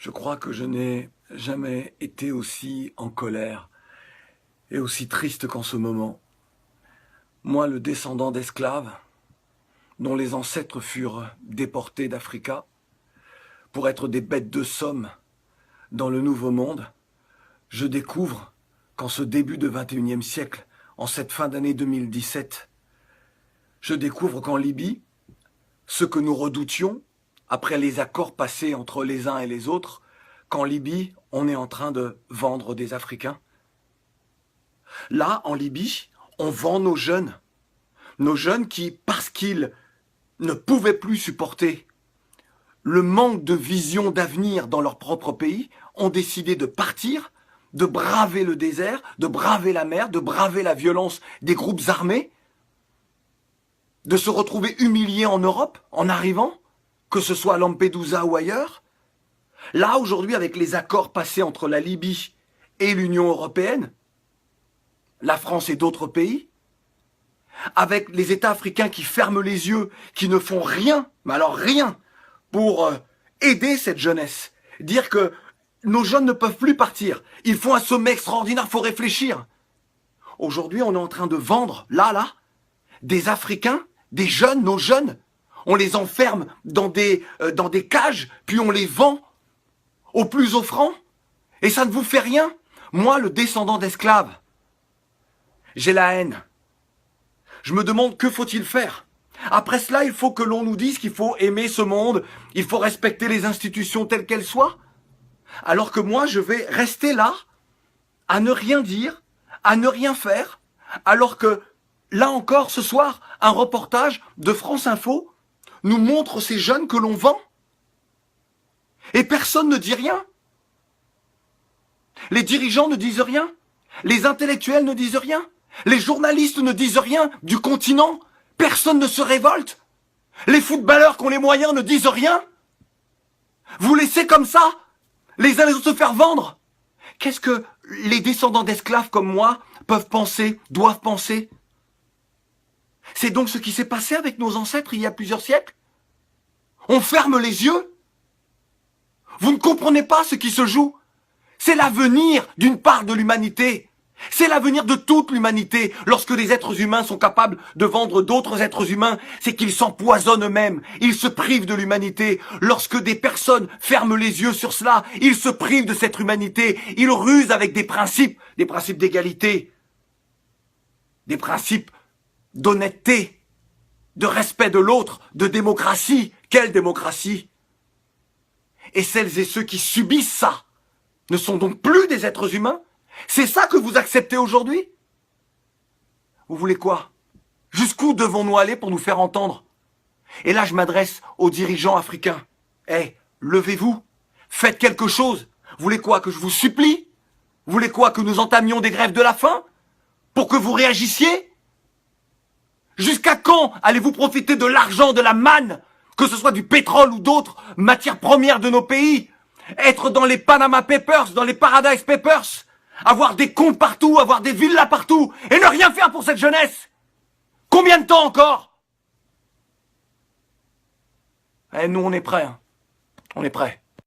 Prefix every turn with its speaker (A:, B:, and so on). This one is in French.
A: Je crois que je n'ai jamais été aussi en colère et aussi triste qu'en ce moment. Moi, le descendant d'esclaves, dont les ancêtres furent déportés d'Africa pour être des bêtes de somme dans le Nouveau Monde, je découvre qu'en ce début de XXIe siècle, en cette fin d'année 2017, je découvre qu'en Libye, ce que nous redoutions, après les accords passés entre les uns et les autres, qu'en Libye, on est en train de vendre des Africains. Là, en Libye, on vend nos jeunes qui, parce qu'ils ne pouvaient plus supporter le manque de vision d'avenir dans leur propre pays, ont décidé de partir, de braver le désert, de braver la mer, de braver la violence des groupes armés, de se retrouver humiliés en Europe en arrivant, que ce soit à Lampedusa ou ailleurs. Là, aujourd'hui, avec les accords passés entre la Libye et l'Union européenne, la France et d'autres pays, avec les États africains qui ferment les yeux, qui ne font rien, mais alors rien, pour aider cette jeunesse. Dire que nos jeunes ne peuvent plus partir. Ils font un sommet extraordinaire, il faut réfléchir. Aujourd'hui, on est en train de vendre, là, des Africains, des jeunes, nos jeunes. On les enferme dans des cages, puis on les vend au plus offrant. Et ça ne vous fait rien. Moi, le descendant d'esclaves, j'ai la haine. Je me demande que faut-il faire. Après cela, il faut que l'on nous dise qu'il faut aimer ce monde, il faut respecter les institutions telles qu'elles soient. Alors que moi, je vais rester là, à ne rien dire, à ne rien faire, alors que, là encore, ce soir, un reportage de France Info nous montre ces jeunes que l'on vend. Et personne ne dit rien. Les dirigeants ne disent rien. Les intellectuels ne disent rien. Les journalistes ne disent rien du continent. Personne ne se révolte. Les footballeurs qui ont les moyens ne disent rien. Vous laissez comme ça les uns les autres se faire vendre. Qu'est-ce que les descendants d'esclaves comme moi peuvent penser, doivent penser? C'est donc ce qui s'est passé avec nos ancêtres il y a plusieurs siècles. On ferme les yeux. Vous ne comprenez pas ce qui se joue. C'est l'avenir d'une part de l'humanité. C'est l'avenir de toute l'humanité. Lorsque les êtres humains sont capables de vendre d'autres êtres humains, c'est qu'ils s'empoisonnent eux-mêmes. Ils se privent de l'humanité. Lorsque des personnes ferment les yeux sur cela, ils se privent de cette humanité. Ils rusent avec des principes d'égalité, des principes d'honnêteté, de respect de l'autre, de démocratie. Quelle démocratie? Et celles et ceux qui subissent ça ne sont donc plus des êtres humains? C'est ça que vous acceptez aujourd'hui? Vous voulez quoi? Jusqu'où devons-nous aller pour nous faire entendre? Et là, je m'adresse aux dirigeants africains. Levez-vous, faites quelque chose. Vous voulez quoi? Que je vous supplie? Vous voulez quoi? Que nous entamions des grèves de la faim? Pour que vous réagissiez? Jusqu'à quand allez-vous profiter de l'argent, de la manne, que ce soit du pétrole ou d'autres matières premières de nos pays? Être dans les Panama Papers, dans les Paradise Papers, avoir des comptes partout, avoir des villas partout, et ne rien faire pour cette jeunesse? Combien de temps encore? Nous, on est prêts. On est prêts.